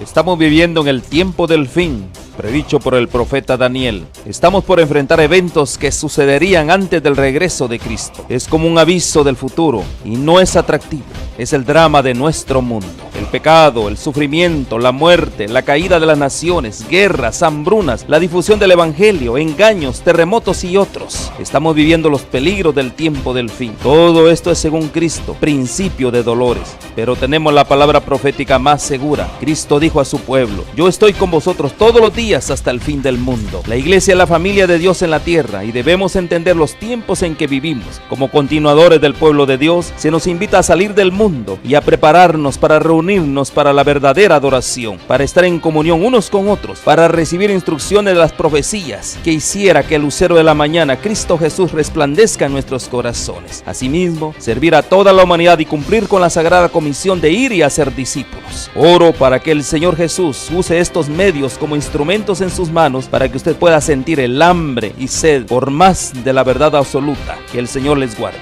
Estamos viviendo en el tiempo del fin, predicho por el profeta Daniel. Estamos por enfrentar eventos que sucederían antes del regreso de Cristo. Es como un aviso del futuro y no es atractivo. Es el drama de nuestro mundo. El pecado, el sufrimiento, la muerte, la caída de las naciones, guerras, hambrunas, la difusión del evangelio, engaños, terremotos y otros. Estamos viviendo los peligros del tiempo del fin. Todo esto es según Cristo, principio de dolores. Pero tenemos la palabra profética más segura. Cristo dijo a su pueblo: yo estoy con vosotros todos los días hasta el fin del mundo. La iglesia es la familia de Dios en la tierra y debemos entender los tiempos en que vivimos. Como continuadores del pueblo de Dios, se nos invita a salir del mundo y a prepararnos para reunirnos para la verdadera adoración, para estar en comunión unos con otros, para recibir instrucciones de las profecías que hiciera que el lucero de la mañana, Cristo Jesús, resplandezca en nuestros corazones. Asimismo, servir a toda la humanidad y cumplir con la sagrada comisión de ir y hacer discípulos. Oro para que el Señor Jesús use estos medios como instrumentos en sus manos para que usted pueda sentir el hambre y sed por más de la verdad absoluta. Que el Señor les guarde.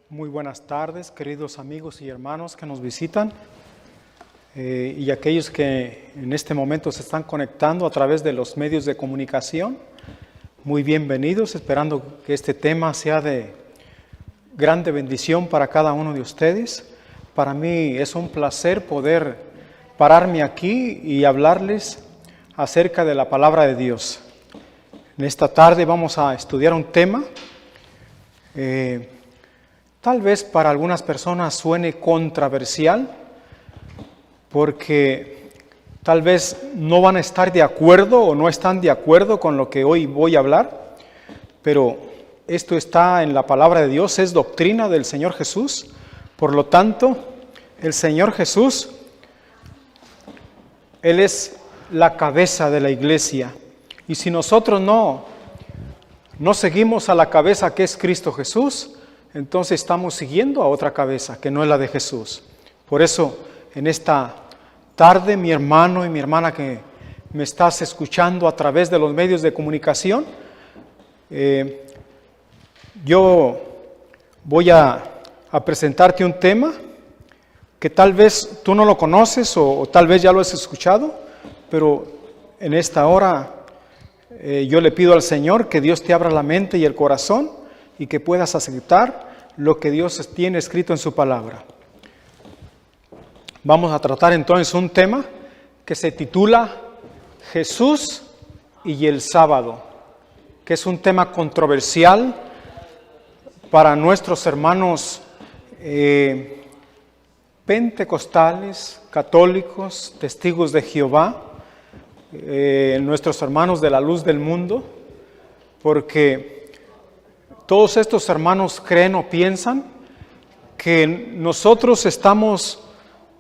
Muy buenas tardes, queridos amigos y hermanos que nos visitan y aquellos que en este momento se están conectando a través de los medios de comunicación. Muy bienvenidos, esperando que este tema sea de grande bendición para cada uno de ustedes. Para mí es un placer poder pararme aquí y hablarles acerca de la palabra de Dios. En esta tarde vamos a estudiar un tema tal vez para algunas personas suene controversial, porque tal vez no van a estar de acuerdo o no están de acuerdo con lo que hoy voy a hablar, pero esto está en la palabra de Dios, es doctrina del Señor Jesús. Por lo tanto, el Señor Jesús, Él es la cabeza de la iglesia. Y si nosotros no seguimos a la cabeza que es Cristo Jesús, entonces estamos siguiendo a otra cabeza que no es la de Jesús. Por eso, en esta tarde, mi hermano y mi hermana que me estás escuchando a través de los medios de comunicación, yo voy a presentarte un tema que tal vez tú no lo conoces o tal vez ya lo has escuchado, pero en esta hora yo le pido al Señor que Dios te abra la mente y el corazón y que puedas aceptar lo que Dios tiene escrito en su palabra. Vamos a tratar entonces un tema que se titula Jesús y el sábado, que es un tema controversial para nuestros hermanos pentecostales, católicos, testigos de Jehová, nuestros hermanos de la luz del mundo, porque todos estos hermanos creen o piensan que nosotros estamos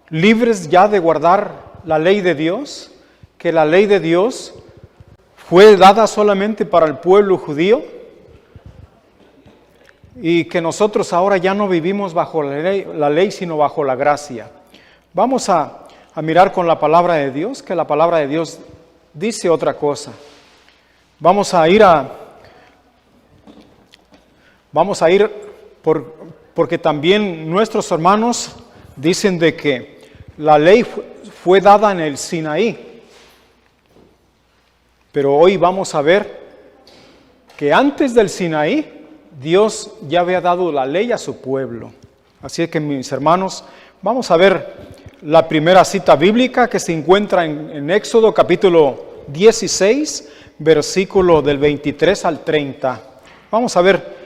libres ya de guardar la ley de Dios, que la ley de Dios fue dada solamente para el pueblo judío y que nosotros ahora ya no vivimos bajo la ley sino bajo la gracia. Vamos a mirar con la palabra de Dios, que la palabra de Dios dice otra cosa. Vamos a ir porque también nuestros hermanos dicen de que la ley fue dada en el Sinaí. Pero hoy vamos a ver que antes del Sinaí, Dios ya había dado la ley a su pueblo. Así que, mis hermanos, vamos a ver la primera cita bíblica que se encuentra en Éxodo capítulo 16, versículo del 23 al 30. Vamos a ver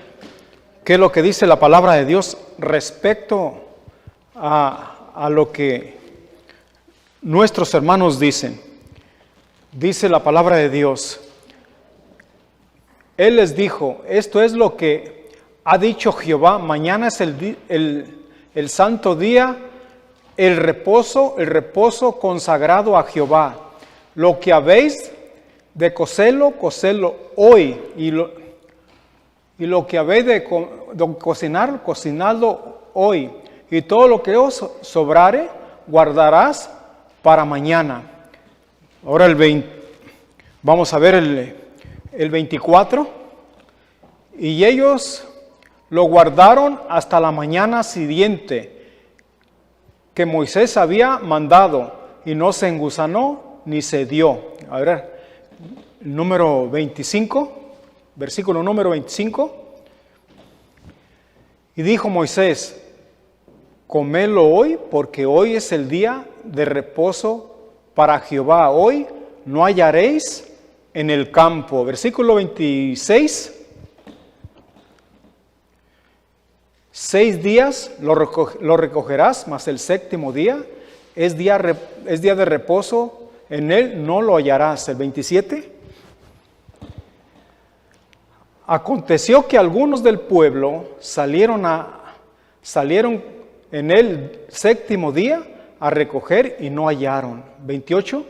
qué es lo que dice la palabra de Dios respecto a lo que nuestros hermanos dicen. Dice la palabra de Dios: Él les dijo, esto es lo que ha dicho Jehová, mañana es el santo día, el reposo consagrado a Jehová. Lo que habéis de cocerlo hoy, y lo que habéis de cocinar, cocinadlo hoy. Y todo lo que os sobrare, guardarás para mañana. Ahora vamos a ver el 24. Y ellos lo guardaron hasta la mañana siguiente, que Moisés había mandado y no se engusanó ni se dio. A ver, número 25, versículo número 25. Y dijo Moisés: comedlo hoy, porque hoy es el día de reposo para Jehová. Hoy no hallaréis en el campo. Versículo 26. 6 días lo recogerás, mas el séptimo día es día de reposo, en él no lo hallarás. El 27. Aconteció que algunos del pueblo salieron en el séptimo día a recoger y no hallaron. 28.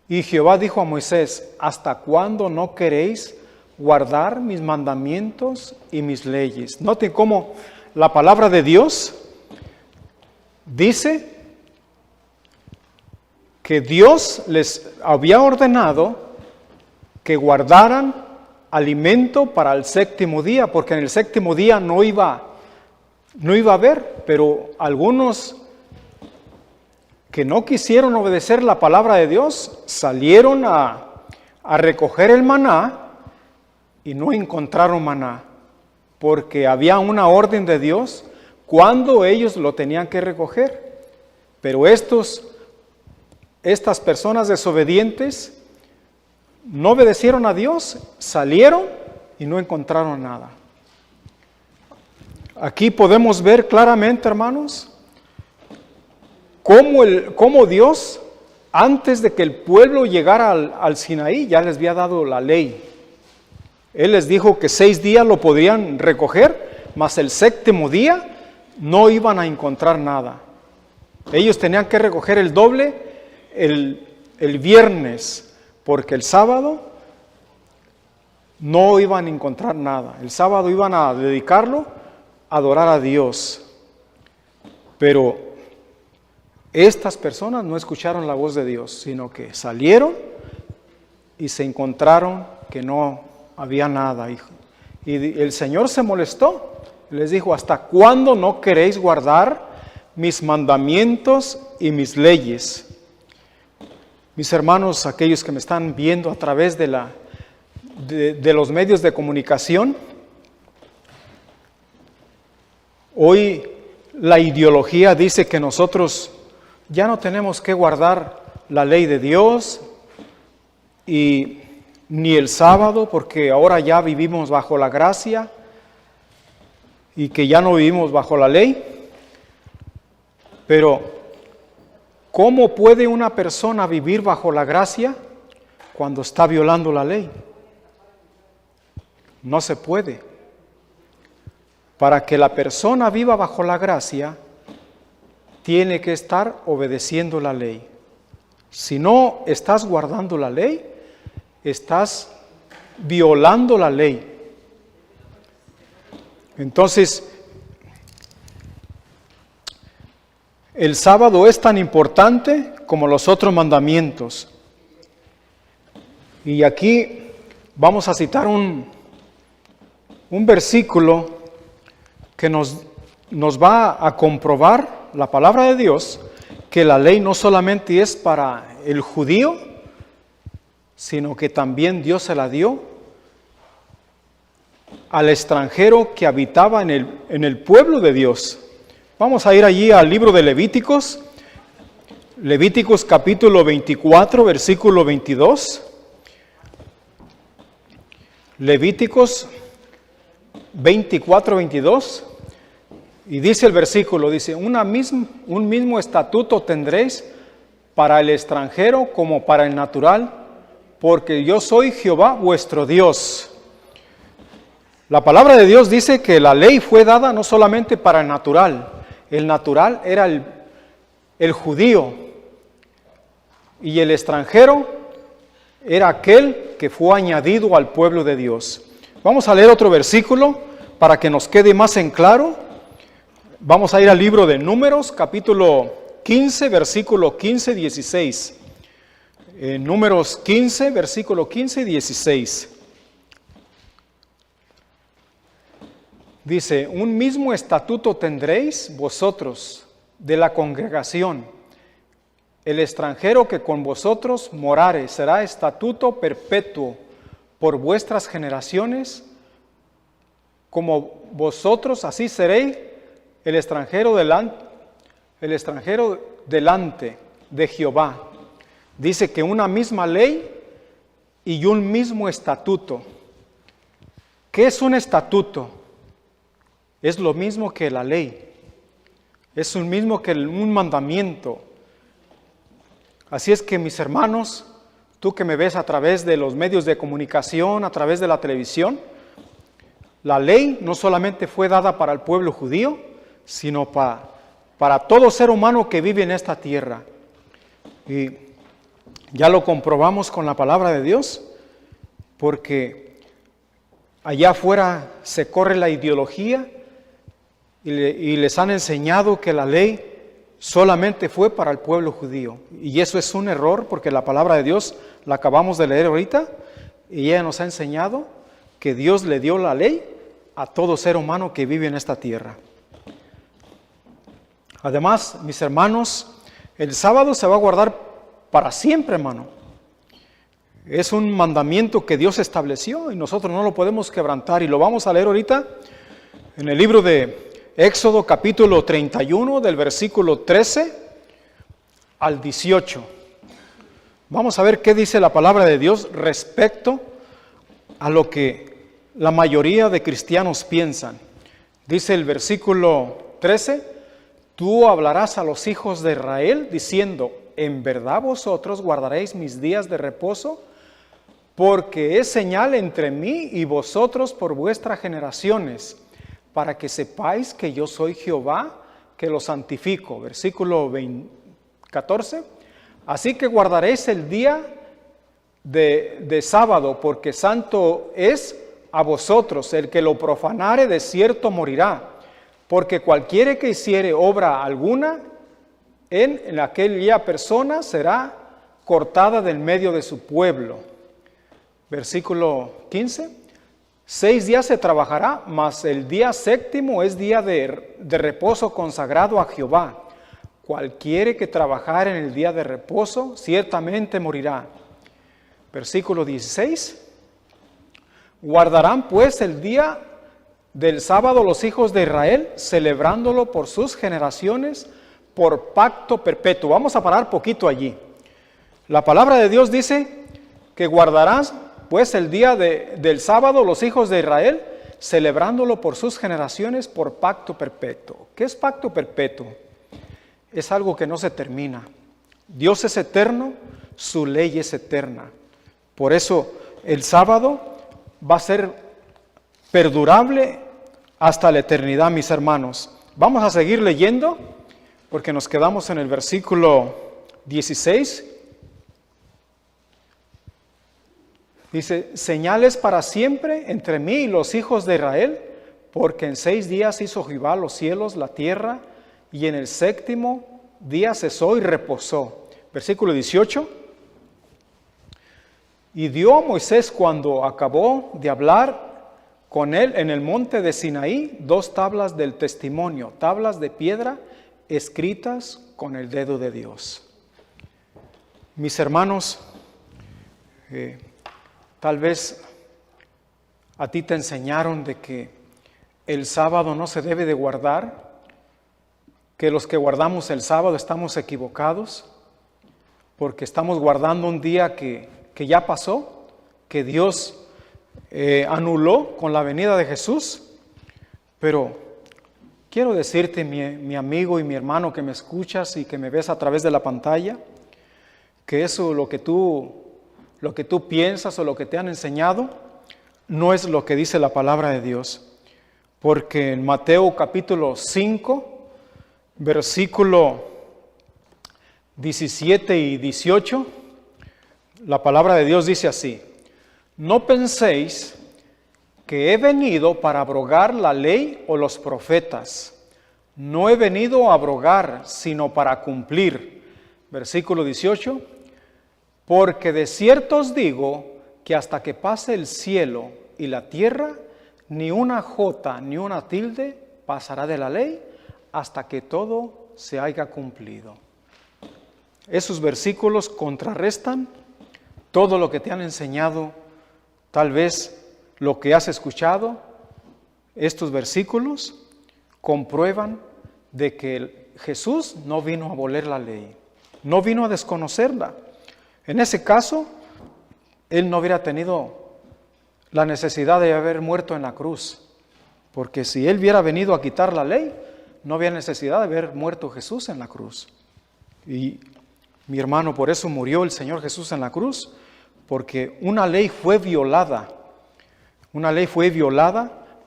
Y Jehová dijo a Moisés: ¿hasta cuándo no queréis guardar mis mandamientos y mis leyes? Noten cómo la palabra de Dios dice que Dios les había ordenado que guardaran alimento para el séptimo día, porque en el séptimo día no iba a haber, pero algunos que no quisieron obedecer la palabra de Dios salieron a recoger el maná y no encontraron maná, porque había una orden de Dios cuando ellos lo tenían que recoger. Pero estas personas desobedientes no obedecieron a Dios, salieron y no encontraron nada. Aquí podemos ver claramente, hermanos, cómo Dios, antes de que el pueblo llegara al Sinaí, ya les había dado la ley. Él les dijo que 6 días lo podían recoger, mas el séptimo día no iban a encontrar nada. Ellos tenían que recoger el doble el viernes, porque el sábado no iban a encontrar nada. El sábado iban a dedicarlo a adorar a Dios. Pero estas personas no escucharon la voz de Dios, sino que salieron y se encontraron que no había nada. Y el Señor se molestó. Les dijo: ¿hasta cuándo no queréis guardar mis mandamientos y mis leyes? Mis hermanos, aquellos que me están viendo a través de los medios de comunicación, hoy la ideología dice que nosotros ya no tenemos que guardar la ley de Dios y ni el sábado, porque ahora ya vivimos bajo la gracia y que ya no vivimos bajo la ley. Pero ¿cómo puede una persona vivir bajo la gracia cuando está violando la ley? No se puede. Para que la persona viva bajo la gracia, tiene que estar obedeciendo la ley. Si no estás guardando la ley, estás violando la ley. Entonces, el sábado es tan importante como los otros mandamientos. Y aquí vamos a citar un versículo que nos va a comprobar la palabra de Dios, que la ley no solamente es para el judío, sino que también Dios se la dio al extranjero que habitaba en el pueblo de Dios. Vamos a ir allí al libro de Levíticos, Levíticos capítulo 24, versículo 22. Levíticos 24, 22. Y dice el versículo, dice: un mismo estatuto tendréis para el extranjero como para el natural, porque yo soy Jehová vuestro Dios. La palabra de Dios dice que la ley fue dada no solamente para el natural era el judío, y el extranjero era aquel que fue añadido al pueblo de Dios. Vamos a leer otro versículo para que nos quede más en claro. Vamos a ir al libro de Números, capítulo 15, versículo 15, 16. Números 15, versículo 15 y 16. Dice, un mismo estatuto tendréis vosotros de la congregación. El extranjero que con vosotros morare será estatuto perpetuo por vuestras generaciones. Como vosotros, así seréis el extranjero delante de Jehová. Dice que una misma ley y un mismo estatuto. ¿Qué es un estatuto? Es lo mismo que la ley. Es lo mismo que un mandamiento. Así es que, mis hermanos, tú que me ves a través de los medios de comunicación, a través de la televisión, la ley no solamente fue dada para el pueblo judío, sino para todo ser humano que vive en esta tierra. Y ya lo comprobamos con la palabra de Dios, porque allá afuera se corre la ideología y les han enseñado que la ley solamente fue para el pueblo judío. Y eso es un error, porque la palabra de Dios la acabamos de leer ahorita, y ella nos ha enseñado que Dios le dio la ley a todo ser humano que vive en esta tierra. Además, mis hermanos, el sábado se va a guardar para siempre, hermano. Es un mandamiento que Dios estableció y nosotros no lo podemos quebrantar. Y lo vamos a leer ahorita en el libro de Éxodo capítulo 31, del versículo 13 al 18. Vamos a ver qué dice la palabra de Dios respecto a lo que la mayoría de cristianos piensan. Dice el versículo 13, tú hablarás a los hijos de Israel diciendo, en verdad vosotros guardaréis mis días de reposo, porque es señal entre mí y vosotros por vuestras generaciones, para que sepáis que yo soy Jehová, que lo santifico. Versículo 14. Así que guardaréis el día de sábado, porque santo es a vosotros. El que lo profanare de cierto morirá. Porque cualquiera que hiciere obra alguna, en aquella persona será cortada del medio de su pueblo. Versículo 15. 6 días se trabajará, mas el día séptimo es día de reposo consagrado a Jehová. Cualquiera que trabajare en el día de reposo, ciertamente morirá. Versículo 16. Guardarán pues el día del sábado los hijos de Israel, celebrándolo por sus generaciones, por pacto perpetuo. Vamos a parar poquito allí. La palabra de Dios dice que guardarán pues el día del sábado los hijos de Israel, celebrándolo por sus generaciones por pacto perpetuo. ¿Qué es pacto perpetuo? Es algo que no se termina. Dios es eterno, su ley es eterna. Por eso el sábado va a ser perdurable hasta la eternidad, mis hermanos. Vamos a seguir leyendo, porque nos quedamos en el versículo 16. Dice, señales para siempre entre mí y los hijos de Israel, porque en 6 días hizo Jehová los cielos, la tierra, y en el séptimo día cesó y reposó. Versículo 18. Y dio a Moisés, cuando acabó de hablar con él en el monte de Sinaí, 2 tablas del testimonio, tablas de piedra escritas con el dedo de Dios. Mis hermanos, tal vez a ti te enseñaron de que el sábado no se debe de guardar, que los que guardamos el sábado estamos equivocados, porque estamos guardando un día que ya pasó, que Dios anuló con la venida de Jesús. Pero quiero decirte, mi amigo y mi hermano que me escuchas y que me ves a través de la pantalla, que eso lo que tú piensas o lo que te han enseñado no es lo que dice la palabra de Dios. Porque en Mateo capítulo 5, versículo 17 y 18, la palabra de Dios dice así: no penséis que he venido para abrogar la ley o los profetas. No he venido a abrogar, sino para cumplir. Versículo 18. Porque de cierto os digo que hasta que pase el cielo y la tierra, ni una jota ni una tilde pasará de la ley hasta que todo se haya cumplido. Esos versículos contrarrestan todo lo que te han enseñado, tal vez lo que has escuchado. Estos versículos comprueban de que Jesús no vino a abolir la ley, no vino a desconocerla. En ese caso, Él no hubiera tenido la necesidad de haber muerto en la cruz, porque si Él hubiera venido a quitar la ley, no había necesidad de haber muerto Jesús en la cruz. Y mi hermano, por eso murió el Señor Jesús en la cruz, porque una ley fue violada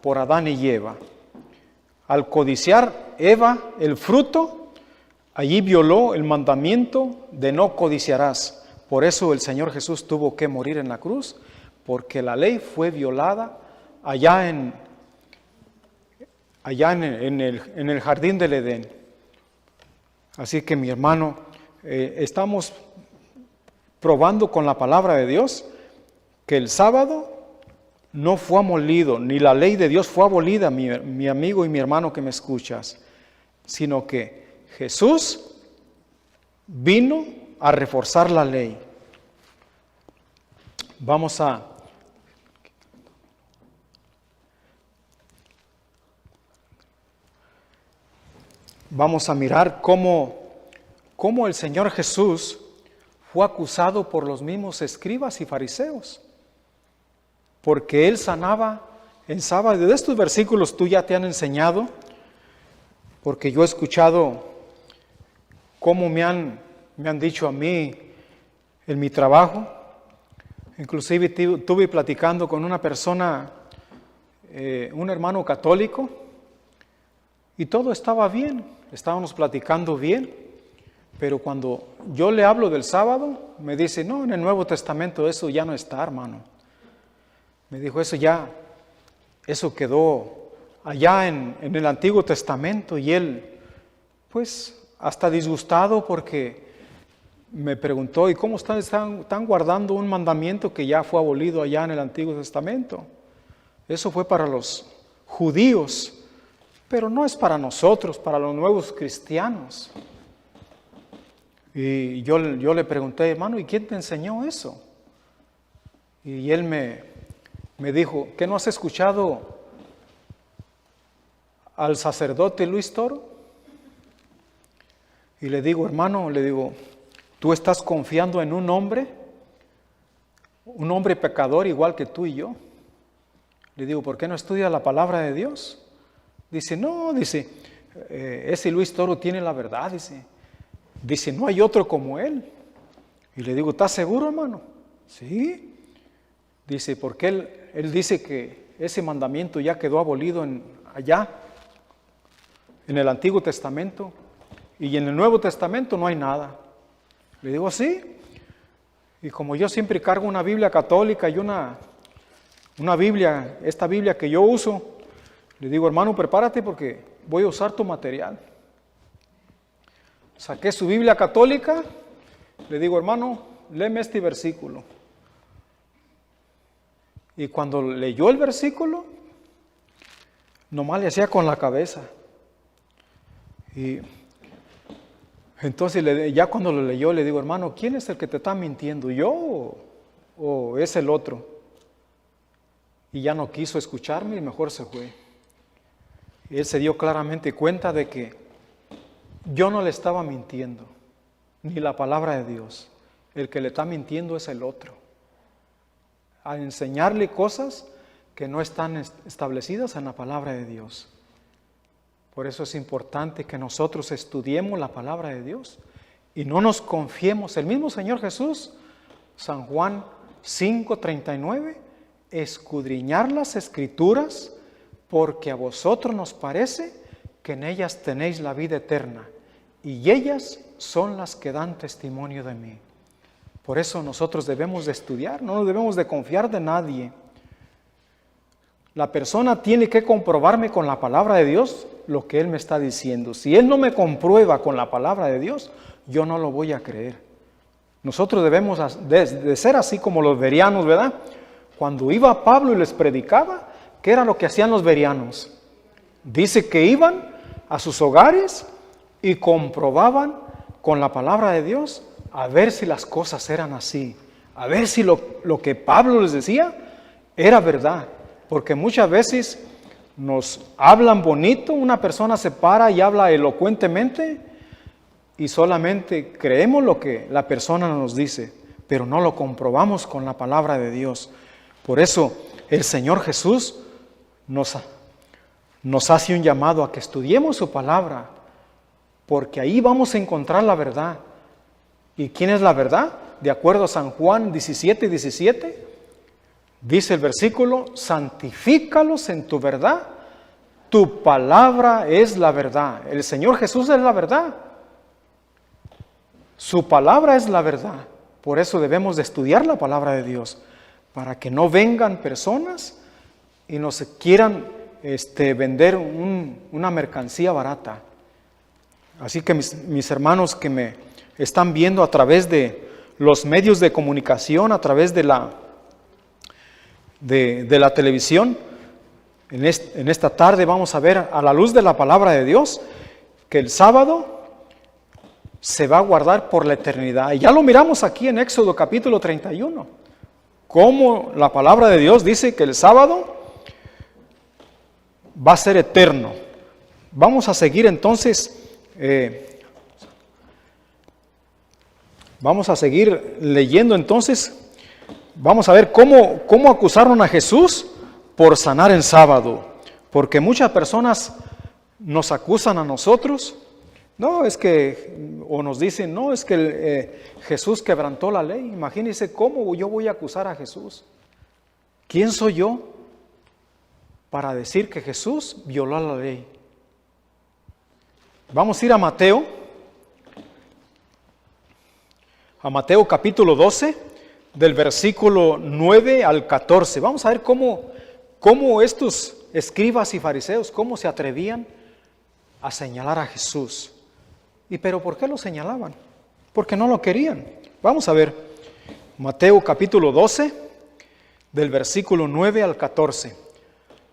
por Adán y Eva. Al codiciar Eva el fruto, allí violó el mandamiento de no codiciarás. Por eso el Señor Jesús tuvo que morir en la cruz, porque la ley fue violada allá en el jardín del Edén. Así que mi hermano, estamos probando con la palabra de Dios que el sábado no fue abolido, ni la ley de Dios fue abolida, mi amigo y mi hermano que me escuchas, sino que Jesús vino a reforzar la ley. Vamos a mirar cómo el Señor Jesús fue acusado por los mismos escribas y fariseos, porque Él sanaba en sábado. De estos versículos tú ya te han enseñado, porque yo he escuchado cómo me han dicho a mí en mi trabajo. Inclusive estuve platicando con una persona, un hermano católico, y todo estaba bien, estábamos platicando bien, pero cuando yo le hablo del sábado, me dice, no, en el Nuevo Testamento eso ya no está, hermano. Me dijo, eso quedó allá en el Antiguo Testamento, y él, pues, hasta disgustado porque me preguntó, ¿y cómo están guardando un mandamiento que ya fue abolido allá en el Antiguo Testamento? Eso fue para los judíos, pero no es para nosotros, para los nuevos cristianos. Y yo le pregunté, hermano, ¿y quién te enseñó eso? Y él me dijo, ¿qué no has escuchado al sacerdote Luis Toro? Y le digo, hermano, ¿tú estás confiando en un hombre pecador igual que tú y yo? Le digo, ¿por qué no estudia la palabra de Dios? Dice, no, ese Luis Toro tiene la verdad, dice, no hay otro como él. Y le digo, ¿estás seguro, hermano? Sí. Dice, porque él dice que ese mandamiento ya quedó abolido allá, en el Antiguo Testamento, y en el Nuevo Testamento no hay nada. Le digo, sí. Y como yo siempre cargo una Biblia católica y una Biblia, esta Biblia que yo uso, le digo, hermano, prepárate porque voy a usar tu material. Saqué su Biblia católica, le digo, hermano, léeme este versículo. Y cuando leyó el versículo, nomás le hacía con la cabeza. Y entonces ya cuando lo leyó, le digo, hermano, ¿quién es el que te está mintiendo? ¿Yo o es el otro? Y ya no quiso escucharme y mejor se fue. Y él se dio claramente cuenta de que yo no le estaba mintiendo, ni la palabra de Dios. El que le está mintiendo es el otro. Al enseñarle cosas que no están establecidas en la palabra de Dios. Por eso es importante que nosotros estudiemos la palabra de Dios y no nos confiemos. El mismo Señor Jesús, San Juan 5:39, escudriñar las Escrituras, porque a vosotros nos parece que en ellas tenéis la vida eterna, y ellas son las que dan testimonio de mí. Por eso nosotros debemos de estudiar, no nos debemos de confiar de nadie. La persona tiene que comprobarme con la palabra de Dios lo que Él me está diciendo. Si Él no me comprueba con la palabra de Dios, yo no lo voy a creer. Nosotros debemos de ser así como los bereanos, ¿verdad? Cuando iba Pablo y les predicaba, ¿Qué era lo que hacían los bereanos? Dice que iban a sus hogares y comprobaban con la palabra de Dios a ver si las cosas eran así, a ver si lo que Pablo les decía era verdad, porque muchas veces nos hablan bonito, una persona se para y habla elocuentemente y solamente creemos lo que la persona nos dice, pero no lo comprobamos con la palabra de Dios. Por eso el Señor Jesús nos hace un llamado a que estudiemos su palabra, porque ahí vamos a encontrar la verdad. ¿Y quién es la verdad? De acuerdo a San Juan 17:17, dice el versículo: santifícalos en tu verdad, tu palabra es la verdad. El Señor Jesús es la verdad. Su palabra es la verdad. Por eso debemos de estudiar la palabra de Dios, para que no vengan personas y nos quieran vender una mercancía barata. Así que mis hermanos que me están viendo a través de los medios de comunicación, a través de la televisión, en esta tarde vamos a ver a la luz de la palabra de Dios que el sábado se va a guardar por la eternidad. Y ya lo miramos aquí en Éxodo capítulo 31, cómo la palabra de Dios dice que el sábado va a ser eterno. Vamos a seguir entonces, vamos a seguir leyendo entonces. Vamos a ver cómo acusaron a Jesús por sanar en sábado, porque muchas personas nos acusan a nosotros. No, es que, o nos dicen, no, es que Jesús quebrantó la ley. Imagínense cómo yo voy a acusar a Jesús. ¿Quién soy yo para decir que Jesús violó la ley? Vamos a ir a Mateo capítulo 12, del versículo 9 al 14. Vamos a ver cómo estos escribas y fariseos, cómo se atrevían a señalar a Jesús. ¿Pero por qué lo señalaban? Porque no lo querían. Vamos a ver, Mateo capítulo 12, del versículo 9 al 14.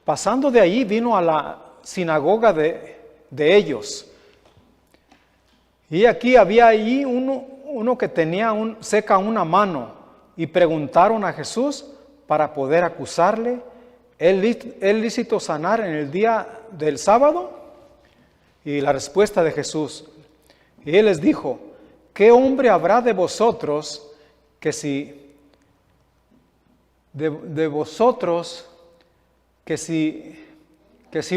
Pasando de ahí vino a la sinagoga de ellos. Y aquí había ahí uno que tenía seca una mano, y preguntaron a Jesús para poder acusarle: ¿es lícito sanar en el día del sábado? Y la respuesta de Jesús, y él les dijo: ¿qué hombre habrá de vosotros que si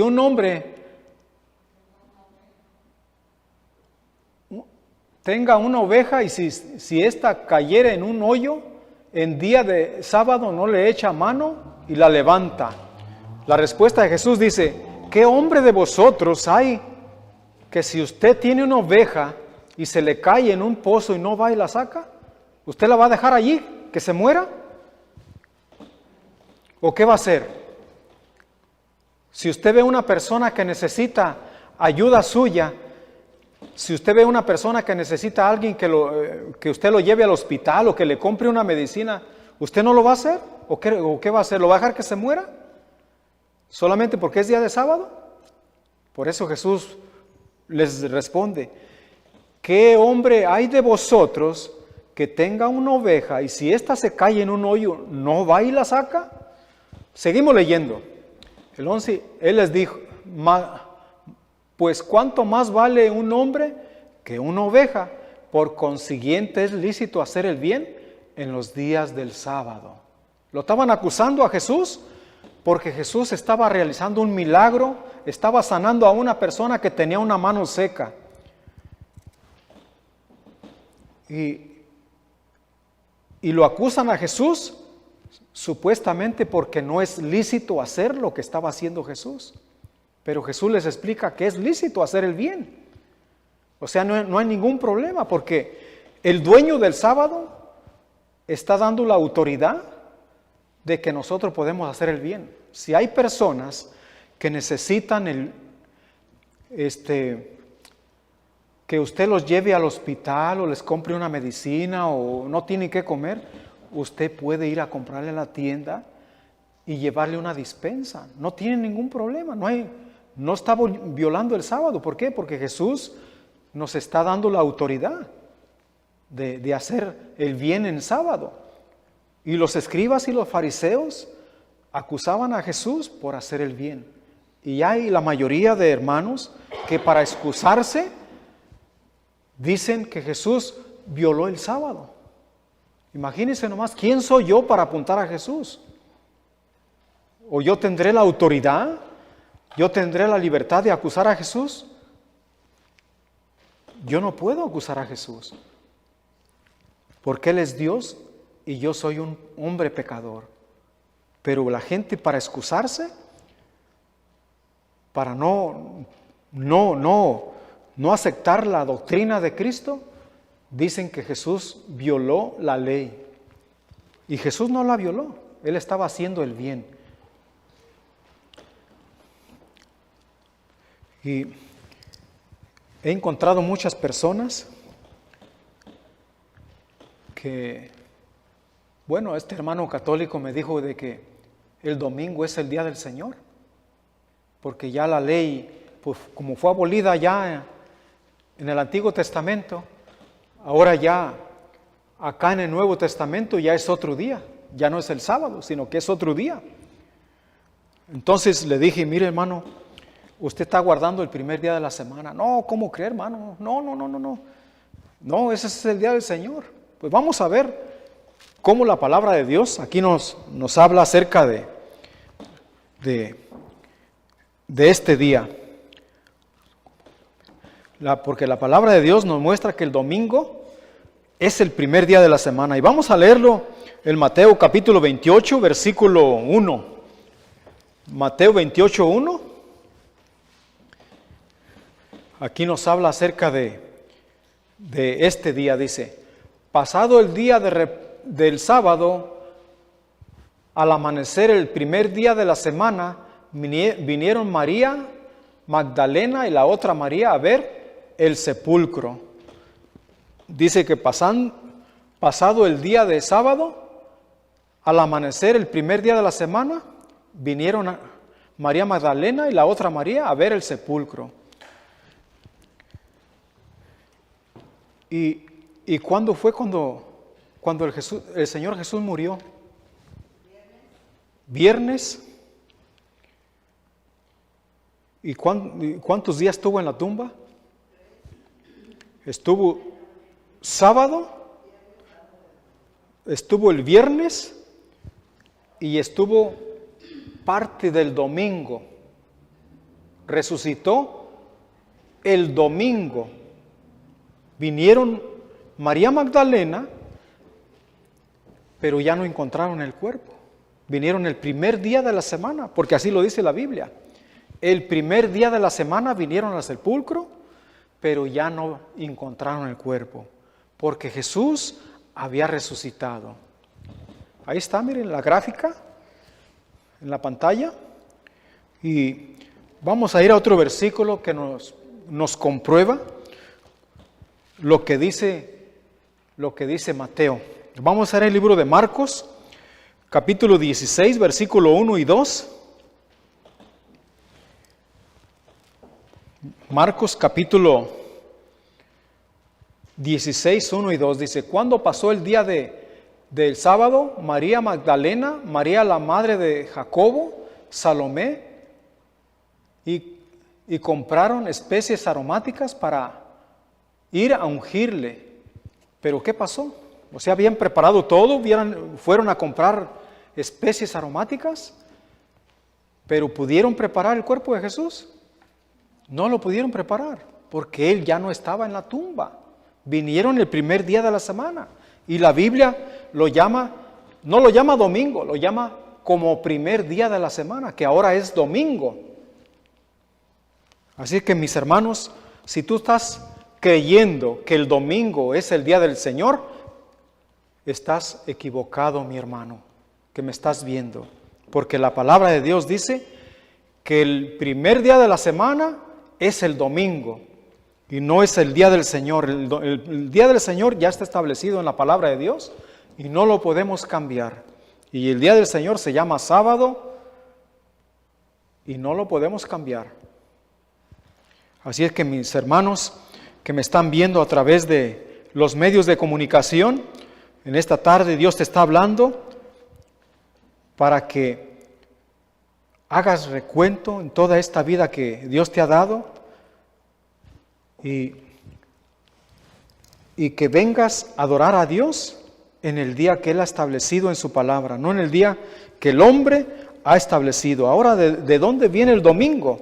un hombre tenga una oveja y si ésta cayere en un hoyo, en día de sábado no le echa mano y la levanta? La respuesta de Jesús dice: ¿qué hombre de vosotros hay que si usted tiene una oveja y se le cae en un pozo y no va y la saca, usted la va a dejar allí, que se muera? ¿O qué va a hacer? Si usted ve una persona que necesita ayuda suya, si usted ve una persona que necesita a alguien que usted lo lleve al hospital o que le compre una medicina, ¿usted no lo va a hacer? ¿O qué va a hacer? ¿Lo va a dejar que se muera? ¿Solamente porque es día de sábado? Por eso Jesús les responde: ¿qué hombre hay de vosotros que tenga una oveja y si ésta se cae en un hoyo, no va y la saca? Seguimos leyendo. El 11, él les dijo: pues cuánto más vale un hombre que una oveja. Por consiguiente es lícito hacer el bien en los días del sábado. Lo estaban acusando a Jesús porque Jesús estaba realizando un milagro, estaba sanando a una persona que tenía una mano seca. Y lo acusan a Jesús supuestamente porque no es lícito hacer lo que estaba haciendo Jesús. Pero Jesús les explica que es lícito hacer el bien. O sea, no hay ningún problema, porque el dueño del sábado está dando la autoridad de que nosotros podemos hacer el bien. Si hay personas que necesitan que usted los lleve al hospital o les compre una medicina o no tienen qué comer, usted puede ir a comprarle a la tienda y llevarle una despensa. No tiene ningún problema, no está violando el sábado. ¿Por qué? Porque Jesús nos está dando la autoridad de hacer el bien en sábado. Y los escribas y los fariseos acusaban a Jesús por hacer el bien. Y hay la mayoría de hermanos que para excusarse dicen que Jesús violó el sábado. Imagínense nomás, ¿quién soy yo para apuntar a Jesús? ¿O yo tendré la autoridad? ¿Yo tendré la libertad de acusar a Jesús? Yo no puedo acusar a Jesús, porque Él es Dios y yo soy un hombre pecador. Pero la gente para excusarse, para no aceptar la doctrina de Cristo, dicen que Jesús violó la ley. Y Jesús no la violó, Él estaba haciendo el bien. Y he encontrado muchas personas que, bueno, este hermano católico me dijo de que el domingo es el día del Señor, porque ya la ley, pues como fue abolida ya en el Antiguo Testamento, ahora ya acá en el Nuevo Testamento ya es otro día, ya no es el sábado, sino que es otro día. Entonces le dije, mire hermano, usted está guardando el primer día de la semana. No, ¿cómo creer, hermano? No, ese es el día del Señor. Pues vamos a ver cómo la palabra de Dios aquí nos habla acerca de este día. Porque la palabra de Dios nos muestra que el domingo es el primer día de la semana. Y vamos a leerlo en Mateo capítulo 28, versículo 1. Mateo 28, 1. Aquí nos habla acerca de este día, dice: pasado el día del sábado, al amanecer el primer día de la semana, vinieron María Magdalena y la otra María a ver el sepulcro. Dice que pasado el día de sábado, al amanecer el primer día de la semana, vinieron María Magdalena y la otra María a ver el sepulcro. ¿Y cuándo fue cuando el Señor Jesús murió? Viernes. ¿Y cuántos días estuvo en la tumba? Estuvo sábado, estuvo el viernes y estuvo parte del domingo. Resucitó el domingo. Vinieron María Magdalena, pero ya no encontraron el cuerpo. Vinieron el primer día de la semana, porque así lo dice la Biblia. El primer día de la semana vinieron al sepulcro, pero ya no encontraron el cuerpo, porque Jesús había resucitado. Ahí está, miren la gráfica en la pantalla. Y vamos a ir a otro versículo que nos comprueba lo que dice Mateo. Vamos a ver el libro de Marcos, capítulo 16, versículo 1 y 2. Marcos capítulo 16, 1 y 2 dice: cuando pasó el día del sábado, María Magdalena, María la madre de Jacobo, Salomé, y compraron especies aromáticas para ir a ungirle. Pero ¿qué pasó? O sea, habían preparado todo, fueron a comprar especies aromáticas, pero ¿pudieron preparar el cuerpo de Jesús? No lo pudieron preparar, porque Él ya no estaba en la tumba. Vinieron el primer día de la semana, y la Biblia no lo llama domingo, lo llama como primer día de la semana, que ahora es domingo. Así que, mis hermanos, si tú estás creyendo que el domingo es el día del Señor, estás equivocado, mi hermano, que me estás viendo, porque la palabra de Dios dice que el primer día de la semana es el domingo y no es el día del Señor. El día del Señor ya está establecido en la palabra de Dios y no lo podemos cambiar. Y el día del Señor se llama sábado y no lo podemos cambiar. Así es que mis hermanos que me están viendo a través de los medios de comunicación, en esta tarde Dios te está hablando para que hagas recuento en toda esta vida que Dios te ha dado y que vengas a adorar a Dios en el día que Él ha establecido en su palabra, no en el día que el hombre ha establecido. Ahora, ¿de dónde viene el domingo?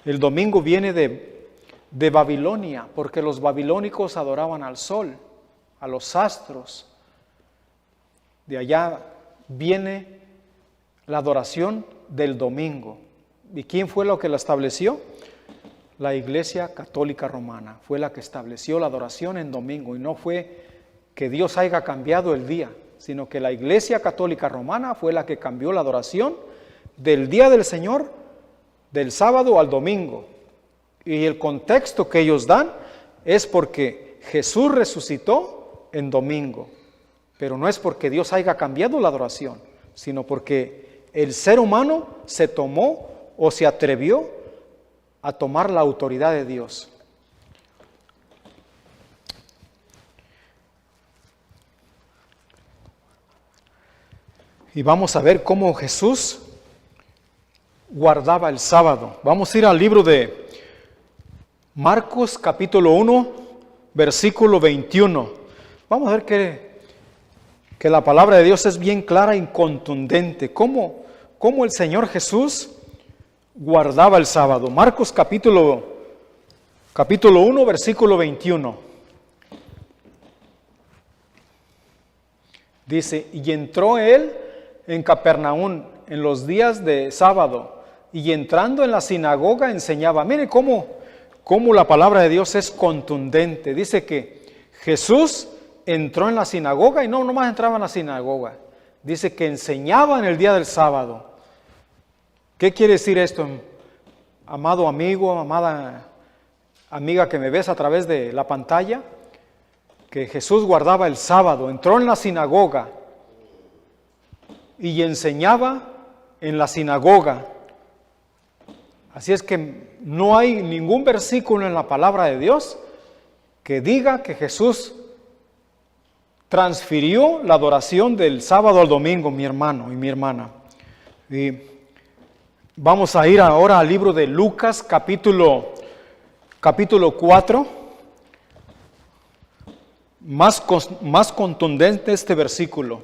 El domingo viene de Babilonia, porque los babilónicos adoraban al sol, a los astros. De allá viene la adoración del domingo. ¿Y quién fue lo que la estableció? La Iglesia Católica Romana fue la que estableció la adoración en domingo, y no fue que Dios haya cambiado el día, sino que la Iglesia Católica Romana fue la que cambió la adoración del día del Señor, del sábado al domingo. Y el contexto que ellos dan es porque Jesús resucitó en domingo, pero no es porque Dios haya cambiado la adoración, sino porque el ser humano se tomó o se atrevió a tomar la autoridad de Dios. Y vamos a ver cómo Jesús guardaba el sábado. Vamos a ir al libro de Marcos capítulo 1, versículo 21. Vamos a ver que la palabra de Dios es bien clara y contundente. Cómo el Señor Jesús guardaba el sábado. Marcos capítulo 1, versículo 21. Dice, y entró él en Capernaum en los días de sábado, y entrando en la sinagoga enseñaba. Mire cómo la palabra de Dios es contundente. Dice que Jesús entró en la sinagoga, y no nomás entraba en la sinagoga, dice que enseñaba en el día del sábado. ¿Qué quiere decir esto, amado amigo, amada amiga que me ves a través de la pantalla? Que Jesús guardaba el sábado, entró en la sinagoga y enseñaba en la sinagoga. Así es que no hay ningún versículo en la palabra de Dios que diga que Jesús transfirió la adoración del sábado al domingo, mi hermano y mi hermana. Y vamos a ir ahora al libro de Lucas, capítulo 4. Más contundente este versículo.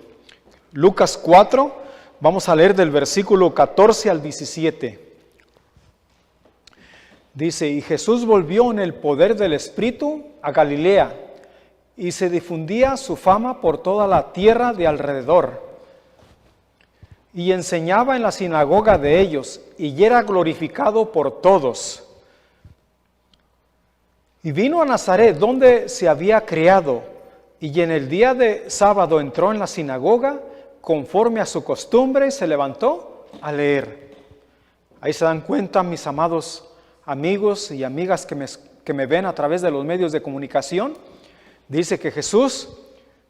Lucas 4, vamos a leer del versículo 14 al 17. Dice, y Jesús volvió en el poder del Espíritu a Galilea, y se difundía su fama por toda la tierra de alrededor. Y enseñaba en la sinagoga de ellos, y era glorificado por todos. Y vino a Nazaret, donde se había criado, y en el día de sábado entró en la sinagoga, conforme a su costumbre, y se levantó a leer. Ahí se dan cuenta, mis amados amigos y amigas que me ven a través de los medios de comunicación. Dice que Jesús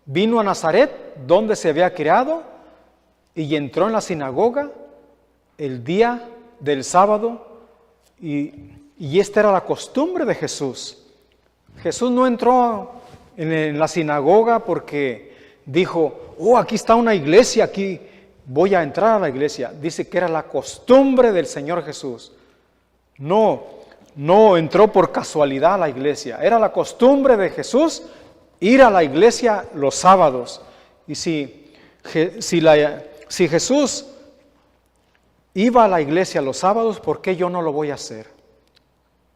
vino a Nazaret, donde se había criado, y entró en la sinagoga el día del sábado, y esta era la costumbre de Jesús. Jesús no entró en la sinagoga porque dijo, oh, aquí está una iglesia, aquí voy a entrar a la iglesia. Dice que era la costumbre del Señor Jesús. No entró por casualidad a la iglesia. Era la costumbre de Jesús ir a la iglesia los sábados. Y si Jesús iba a la iglesia los sábados, ¿por qué yo no lo voy a hacer?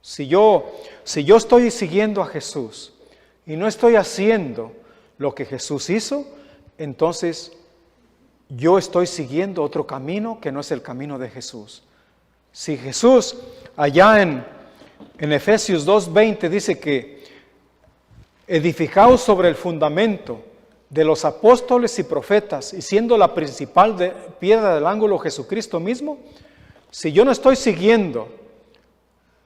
Si yo estoy siguiendo a Jesús y no estoy haciendo lo que Jesús hizo, entonces yo estoy siguiendo otro camino que no es el camino de Jesús. Si Jesús allá en Efesios 2:20 dice que edificaos sobre el fundamento de los apóstoles y profetas, y siendo la principal piedra del ángulo Jesucristo mismo, si yo no estoy siguiendo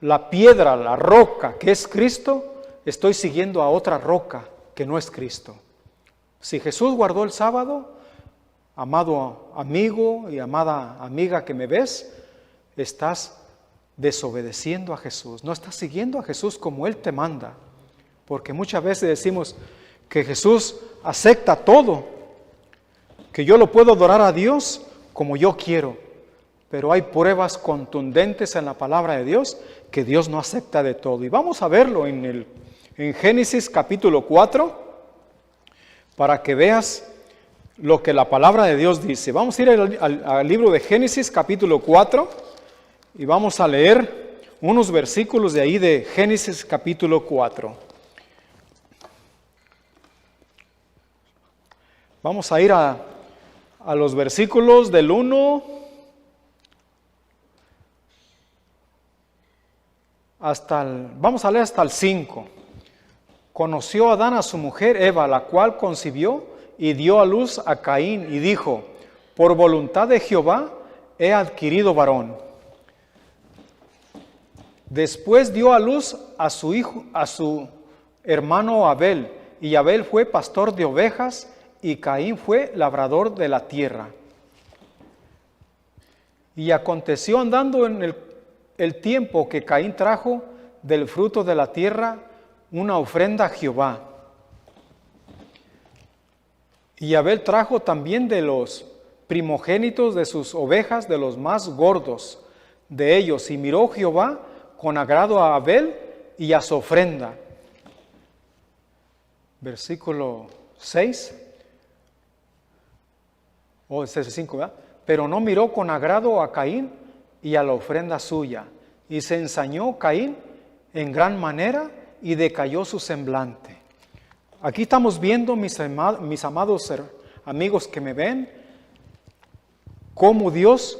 la piedra, la roca que es Cristo, estoy siguiendo a otra roca que no es Cristo. Si Jesús guardó el sábado, amado amigo y amada amiga que me ves, estás desobedeciendo a Jesús. No estás siguiendo a Jesús como Él te manda. Porque muchas veces decimos que Jesús acepta todo, que yo lo puedo adorar a Dios como yo quiero. Pero hay pruebas contundentes en la palabra de Dios que Dios no acepta de todo. Y vamos a verlo en Génesis capítulo 4, para que veas lo que la palabra de Dios dice. Vamos a ir al libro de Génesis capítulo 4 y vamos a leer unos versículos de ahí de Génesis capítulo 4. Vamos a ir a los versículos del 1 vamos a leer hasta el 5. Conoció Adán a su mujer Eva, la cual concibió y dio a luz a Caín, y dijo: por voluntad de Jehová he adquirido varón. Después dio a luz a su hijo, a su hermano Abel, y Abel fue pastor de ovejas, y Caín fue labrador de la tierra. Y aconteció andando en el tiempo que Caín trajo del fruto de la tierra una ofrenda a Jehová. Y Abel trajo también de los primogénitos de sus ovejas, de los más gordos de ellos, y miró Jehová con agrado a Abel y a su ofrenda. Versículo 6. Es el 5, ¿verdad? Pero no miró con agrado a Caín y a la ofrenda suya. Y se ensañó Caín en gran manera y decayó su semblante. Aquí estamos viendo, mis amados amigos que me ven, cómo Dios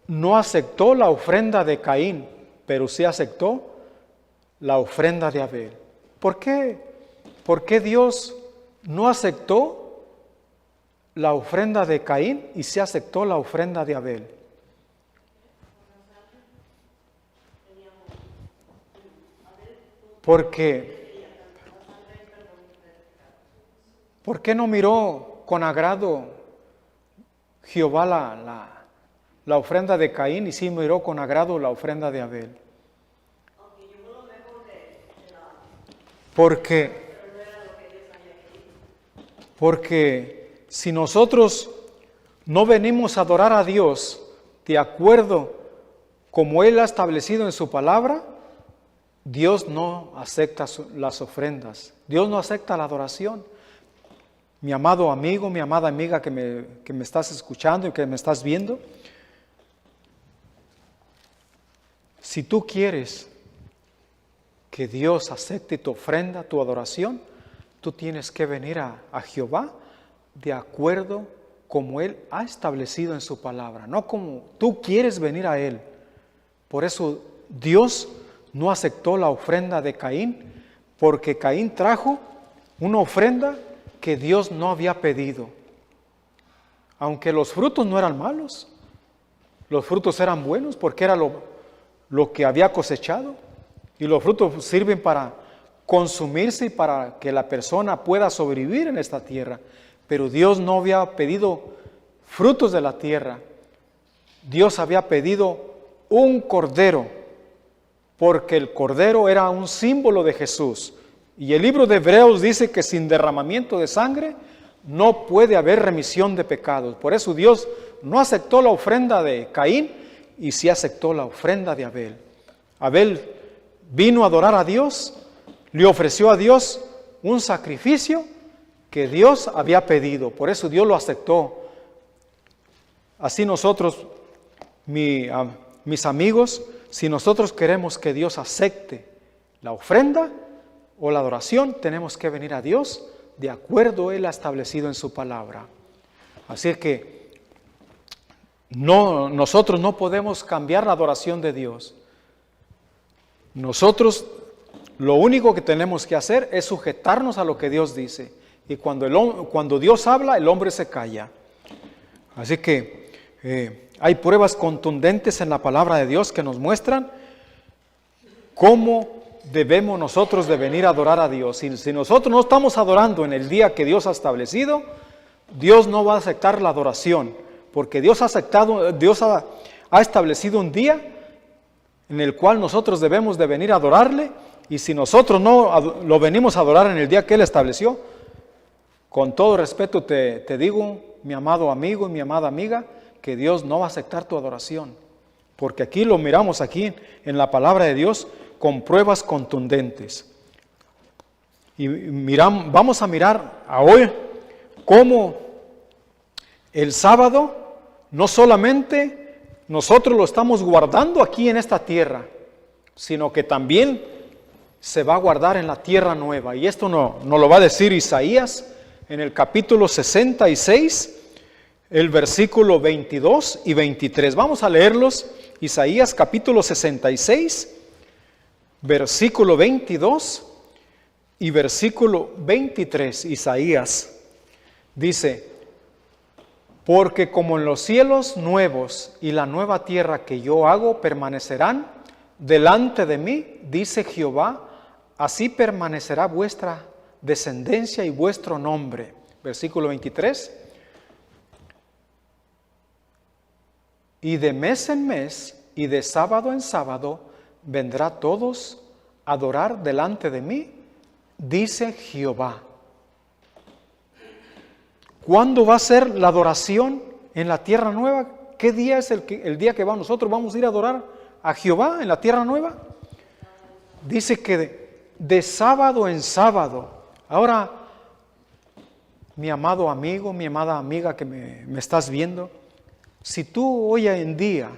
no aceptó la ofrenda de Caín, pero sí aceptó la ofrenda de Abel. ¿Por qué? ¿Por qué Dios no aceptó la ofrenda de Caín y sí aceptó la ofrenda de Abel? Porque, ¿por qué no miró con agrado Jehová la ofrenda de Caín y sí miró con agrado la ofrenda de Abel? Porque si nosotros no venimos a adorar a Dios de acuerdo como Él ha establecido en su palabra, Dios no acepta las ofrendas, Dios no acepta la adoración. Mi amado amigo, mi amada amiga que me estás escuchando y que me estás viendo, si tú quieres que Dios acepte tu ofrenda, tu adoración, tú tienes que venir a Jehová de acuerdo como Él ha establecido en su palabra, no como tú quieres venir a Él. Por eso Dios no aceptó la ofrenda de Caín, porque Caín trajo una ofrenda que Dios no había pedido. Aunque los frutos no eran malos, los frutos eran buenos porque era lo que había cosechado. Y los frutos sirven para consumirse y para que la persona pueda sobrevivir en esta tierra. Pero Dios no había pedido frutos de la tierra. Dios había pedido un cordero, porque el cordero era un símbolo de Jesús. Y el libro de Hebreos dice que sin derramamiento de sangre no puede haber remisión de pecados. Por eso Dios no aceptó la ofrenda de Caín y sí aceptó la ofrenda de Abel. Abel vino a adorar a Dios, le ofreció a Dios un sacrificio que Dios había pedido. Por eso Dios lo aceptó. Así nosotros, mis amigos, si nosotros queremos que Dios acepte la ofrenda o la adoración, tenemos que venir a Dios de acuerdo a Él ha establecido en su palabra. Así que nosotros no podemos cambiar la adoración de Dios. Nosotros lo único que tenemos que hacer es sujetarnos a lo que Dios dice. Y cuando Dios habla, el hombre se calla. Así que hay pruebas contundentes en la palabra de Dios que nos muestran cómo debemos nosotros de venir a adorar a Dios. Si nosotros no estamos adorando en el día que Dios ha establecido, Dios no va a aceptar la adoración, porque Dios ha establecido un día en el cual nosotros debemos de venir a adorarle, y si nosotros no lo venimos a adorar en el día que Él estableció, con todo respeto te digo, mi amado amigo y mi amada amiga, que Dios no va a aceptar tu adoración, porque aquí lo miramos aquí en la palabra de Dios con pruebas contundentes. Y vamos a mirar hoy cómo el sábado no solamente nosotros lo estamos guardando aquí en esta tierra, sino que también se va a guardar en la tierra nueva. Y esto nos lo va a decir Isaías en el capítulo 66, el versículo 22 y 23. Vamos a leerlos. Isaías capítulo 66, versículo 22 y versículo 23. Isaías dice: porque como en los cielos nuevos y la nueva tierra que yo hago permanecerán delante de mí, dice Jehová, así permanecerá vuestra descendencia y vuestro nombre. Versículo 23. Y de mes en mes y de sábado en sábado vendrá todos a adorar delante de mí, dice Jehová. ¿Cuándo va a ser la adoración en la tierra nueva? ¿Qué día es el día que nosotros vamos a ir a adorar a Jehová en la tierra nueva? Dice que de sábado en sábado. Ahora, mi amado amigo, mi amada amiga que me estás viendo, si tú hoy en día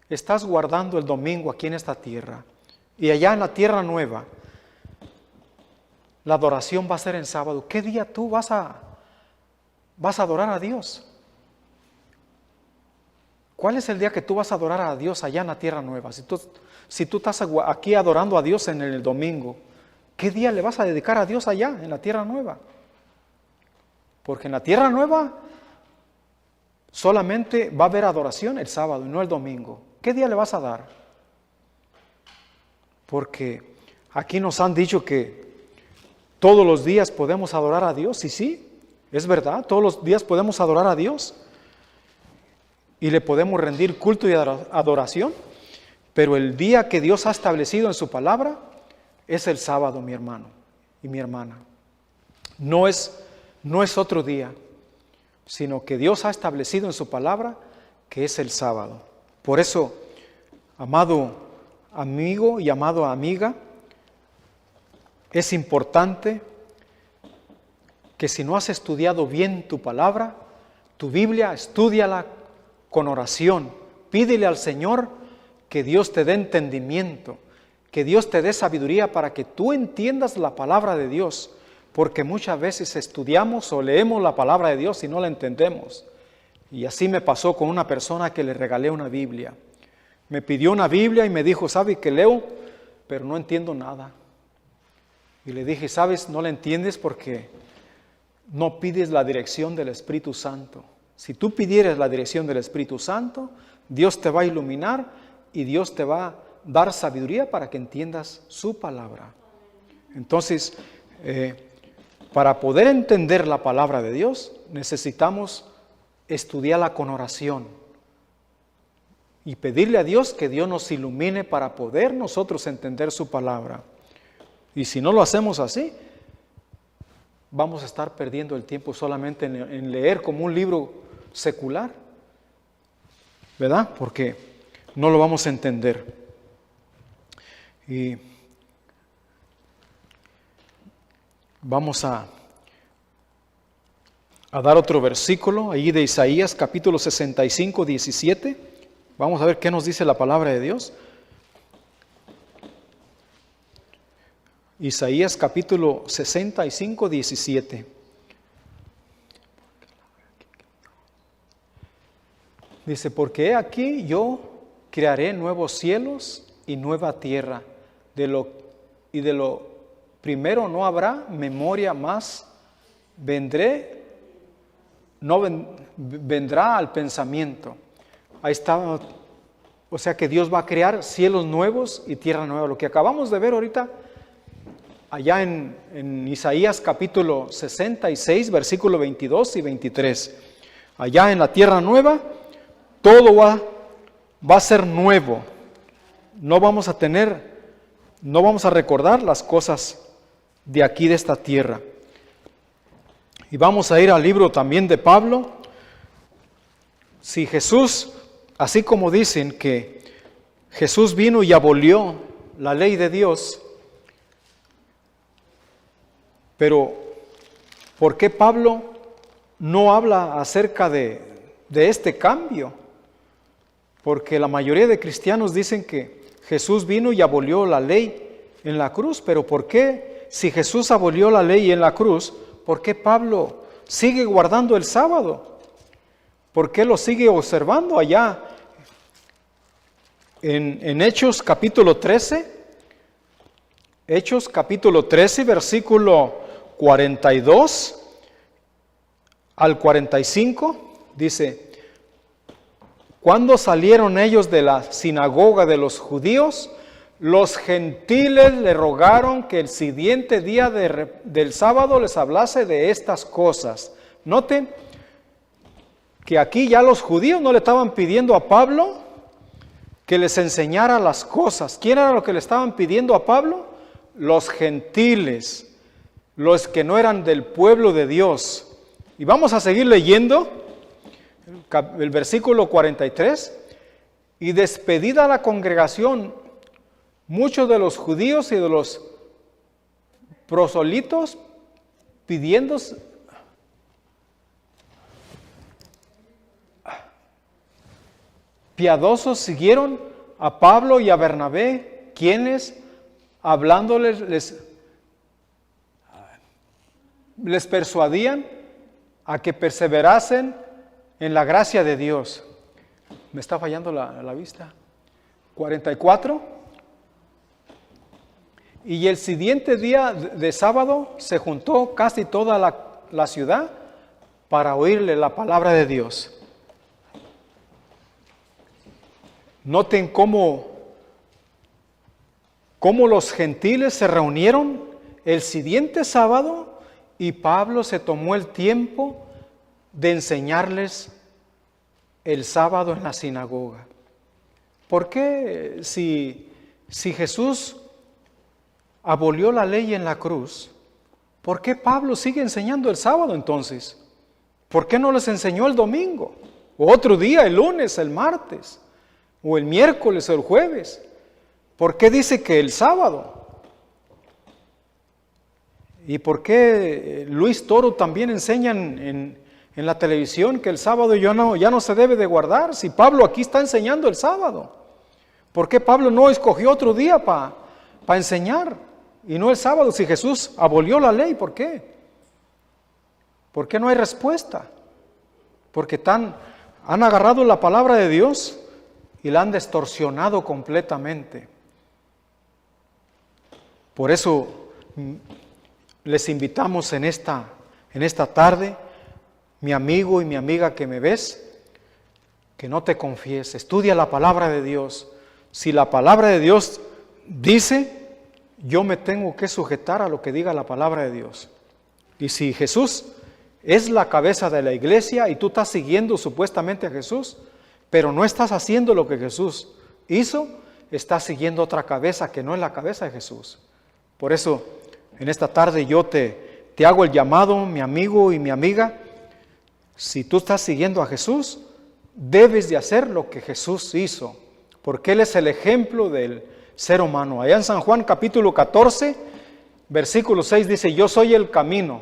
estás guardando el domingo aquí en esta tierra y allá en la tierra nueva, la adoración va a ser en sábado, ¿qué día tú vas a adorar a Dios? ¿Cuál es el día que tú vas a adorar a Dios allá en la tierra nueva? Si tú estás aquí adorando a Dios en el domingo, ¿qué día le vas a dedicar a Dios allá en la tierra nueva? Porque en la tierra nueva solamente va a haber adoración el sábado y no el domingo. ¿Qué día le vas a dar? Porque aquí nos han dicho que todos los días podemos adorar a Dios, y sí, es verdad, todos los días podemos adorar a Dios y le podemos rendir culto y adoración, pero el día que Dios ha establecido en su palabra es el sábado, mi hermano y mi hermana. No es otro día, sino que Dios ha establecido en su palabra que es el sábado. Por eso, amado amigo y amada amiga, es importante que si no has estudiado bien tu palabra, tu Biblia, estúdiala con oración. Pídele al Señor que Dios te dé entendimiento, que Dios te dé sabiduría para que tú entiendas la palabra de Dios, porque muchas veces estudiamos o leemos la palabra de Dios y no la entendemos. Y así me pasó con una persona que le regalé una Biblia. Me pidió una Biblia y me dijo, ¿sabe que leo? Pero no entiendo nada. Y le dije, ¿sabes? No la entiendes porque no pides la dirección del Espíritu Santo. Si tú pidieras la dirección del Espíritu Santo, Dios te va a iluminar y Dios te va a dar sabiduría para que entiendas su palabra. Entonces, para poder entender la palabra de Dios, necesitamos estudiarla con oración y pedirle a Dios que Dios nos ilumine para poder nosotros entender su palabra. Y si no lo hacemos así, vamos a estar perdiendo el tiempo solamente en leer como un libro secular, ¿verdad? Porque no lo vamos a entender. Y vamos a dar otro versículo ahí de Isaías capítulo 65, 17. Vamos a ver qué nos dice la palabra de Dios. Isaías capítulo 65, 17. Dice, porque he aquí yo crearé nuevos cielos y nueva tierra, de lo primero no habrá memoria más, vendrá al pensamiento. Ahí está, o sea que Dios va a crear cielos nuevos y tierra nueva. Lo que acabamos de ver ahorita allá en Isaías capítulo 66, versículo 22 y 23. Allá en la tierra nueva, todo va a ser nuevo. No vamos a recordar las cosas de aquí, de esta tierra. Y vamos a ir al libro también de Pablo. Si Jesús, así como dicen que Jesús vino y abolió la ley de Dios, pero ¿por qué Pablo no habla acerca de este cambio? Porque la mayoría de cristianos dicen que Jesús vino y abolió la ley en la cruz, pero ¿por qué, si Jesús abolió la ley en la cruz, por qué Pablo sigue guardando el sábado? ¿Por qué lo sigue observando allá en Hechos capítulo 13? Hechos capítulo 13, versículo 42 al 45, dice: cuando salieron ellos de la sinagoga de los judíos, los gentiles le rogaron que el siguiente día del sábado les hablase de estas cosas. Noten que aquí ya los judíos no le estaban pidiendo a Pablo que les enseñara las cosas. ¿Quién era lo que le estaban pidiendo a Pablo? Los gentiles, los que no eran del pueblo de Dios. Y vamos a seguir leyendo el versículo 43. Y despedida la congregación, muchos de los judíos y de los proselitos piadosos siguieron a Pablo y a Bernabé, quienes hablándoles les persuadían a que perseverasen en la gracia de Dios. Me está fallando la vista. 44. Y el siguiente día de sábado se juntó casi toda la ciudad para oírle la palabra de Dios. Noten cómo los gentiles se reunieron el siguiente sábado y Pablo se tomó el tiempo de enseñarles el sábado en la sinagoga. ¿Por qué si Jesús abolió la ley en la cruz, por qué Pablo sigue enseñando el sábado entonces? ¿Por qué no les enseñó el domingo? O otro día, el lunes, el martes, o el miércoles o el jueves. ¿Por qué dice que el sábado? ¿Y por qué Luis Toro también enseña en la televisión que el sábado ya no se debe de guardar? Si Pablo aquí está enseñando el sábado. ¿Por qué Pablo no escogió otro día para enseñar y no el sábado? Si Jesús abolió la ley, ¿por qué? ¿Por qué no hay respuesta? Porque han agarrado la palabra de Dios y la han distorsionado completamente. Por eso les invitamos en esta tarde, mi amigo y mi amiga que me ves, que no te confíes, estudia la palabra de Dios. Si la palabra de Dios dice, yo me tengo que sujetar a lo que diga la palabra de Dios. Y si Jesús es la cabeza de la iglesia y tú estás siguiendo supuestamente a Jesús, pero no estás haciendo lo que Jesús hizo, estás siguiendo otra cabeza que no es la cabeza de Jesús. Por eso, en esta tarde yo te hago el llamado, mi amigo y mi amiga. Si tú estás siguiendo a Jesús, debes de hacer lo que Jesús hizo, porque Él es el ejemplo del ser humano. Allá en San Juan capítulo 14, versículo 6 dice: yo soy el camino,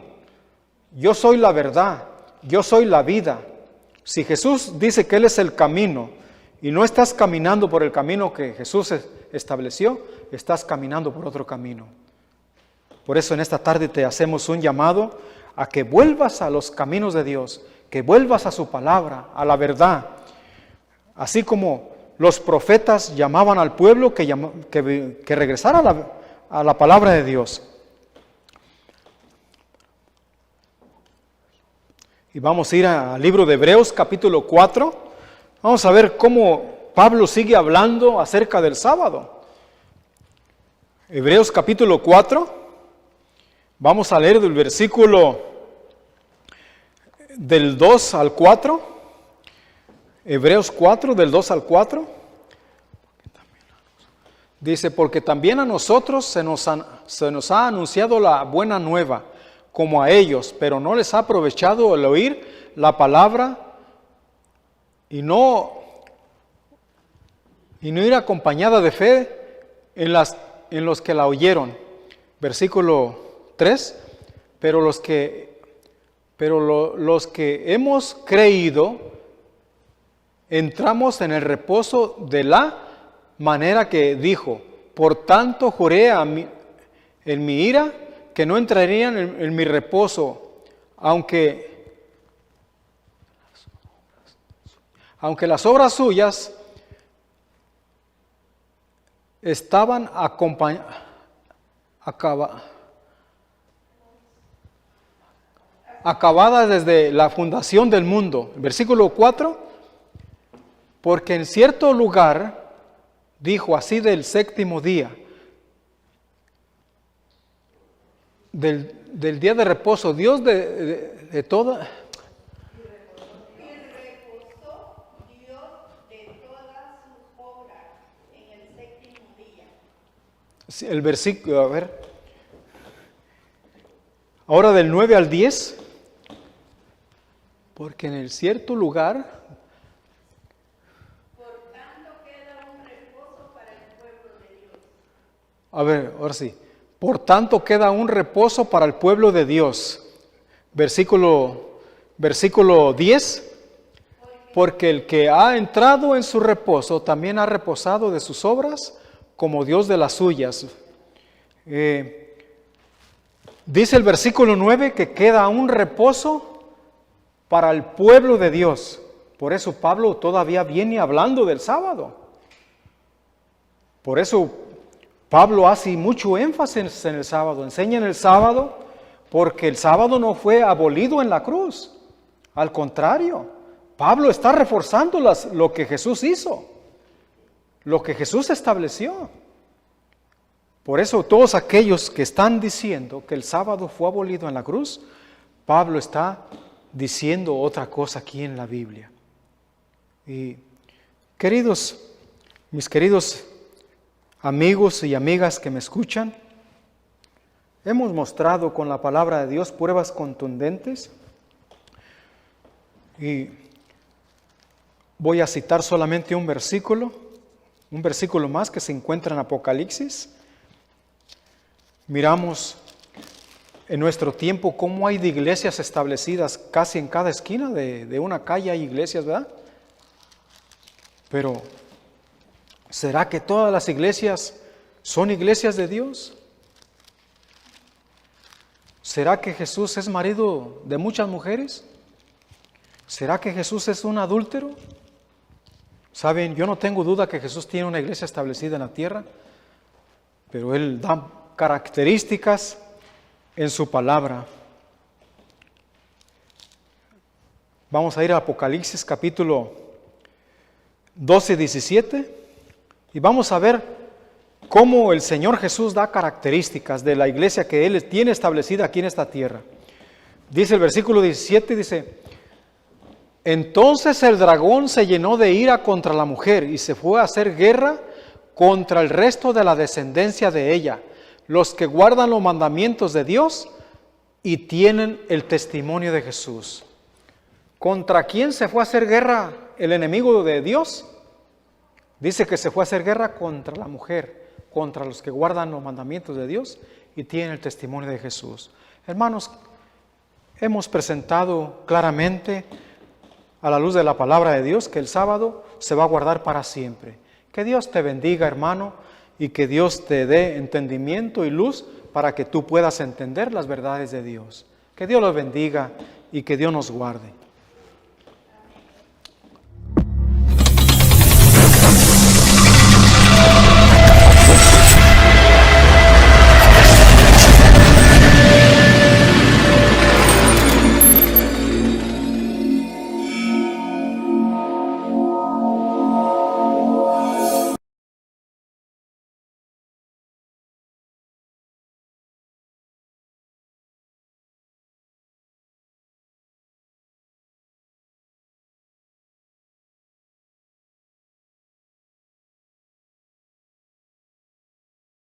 yo soy la verdad, yo soy la vida. Si Jesús dice que Él es el camino y no estás caminando por el camino que Jesús estableció, estás caminando por otro camino. Por eso en esta tarde te hacemos un llamado a que vuelvas a los caminos de Dios, que vuelvas a su palabra, a la verdad. Así como los profetas llamaban al pueblo que regresara a la palabra de Dios. Y vamos a ir al libro de Hebreos capítulo 4. Vamos a ver cómo Pablo sigue hablando acerca del sábado. Hebreos capítulo 4. Vamos a leer del versículo del 2 al 4, Hebreos 4, del 2 al 4. Dice, porque también a nosotros se nos ha anunciado la buena nueva, como a ellos, pero no les ha aprovechado el oír la palabra y no ir acompañada de fe en los que la oyeron. Versículo 3, pero los que hemos creído, entramos en el reposo de la manera que dijo, por tanto juré en mi ira que no entrarían en mi reposo, aunque las obras suyas estaban acabadas desde la fundación del mundo. Versículo 4, porque en cierto lugar dijo así del séptimo día, del día de reposo, Dios de toda... El versículo, a ver, ahora del 9 al 10, porque en el cierto lugar, por tanto queda un reposo para el pueblo de Dios. A ver, ahora sí, por tanto queda un reposo para el pueblo de Dios. Versículo 10, porque el que ha entrado en su reposo también ha reposado de sus obras, como Dios de las suyas. Dice el versículo 9 que queda un reposo para el pueblo de Dios. Por eso Pablo todavía viene hablando del sábado. Por eso Pablo hace mucho énfasis en el sábado, enseña en el sábado, porque el sábado no fue abolido en la cruz. Al contrario, Pablo está reforzando lo que Jesús hizo. Lo que Jesús estableció. Por eso todos aquellos que están diciendo que el sábado fue abolido en la cruz, Pablo está diciendo otra cosa aquí en la Biblia. Y mis queridos amigos y amigas que me escuchan, hemos mostrado con la palabra de Dios pruebas contundentes y voy a citar solamente un versículo más que se encuentra en Apocalipsis. Miramos en nuestro tiempo cómo hay de iglesias establecidas casi en cada esquina de una calle hay iglesias, ¿verdad? Pero, ¿será que todas las iglesias son iglesias de Dios? ¿Será que Jesús es marido de muchas mujeres? ¿Será que Jesús es un adúltero? Saben, yo no tengo duda que Jesús tiene una iglesia establecida en la tierra, pero Él da características en su palabra. Vamos a ir a Apocalipsis capítulo 12, 17 y vamos a ver cómo el Señor Jesús da características de la iglesia que Él tiene establecida aquí en esta tierra. Dice el versículo 17, dice: entonces el dragón se llenó de ira contra la mujer y se fue a hacer guerra contra el resto de la descendencia de ella, los que guardan los mandamientos de Dios y tienen el testimonio de Jesús. ¿Contra quién se fue a hacer guerra el enemigo de Dios? Dice que se fue a hacer guerra contra la mujer, contra los que guardan los mandamientos de Dios y tienen el testimonio de Jesús. Hermanos, hemos presentado claramente a la luz de la palabra de Dios que el sábado se va a guardar para siempre. Que Dios te bendiga, hermano, y que Dios te dé entendimiento y luz para que tú puedas entender las verdades de Dios. Que Dios los bendiga y que Dios nos guarde.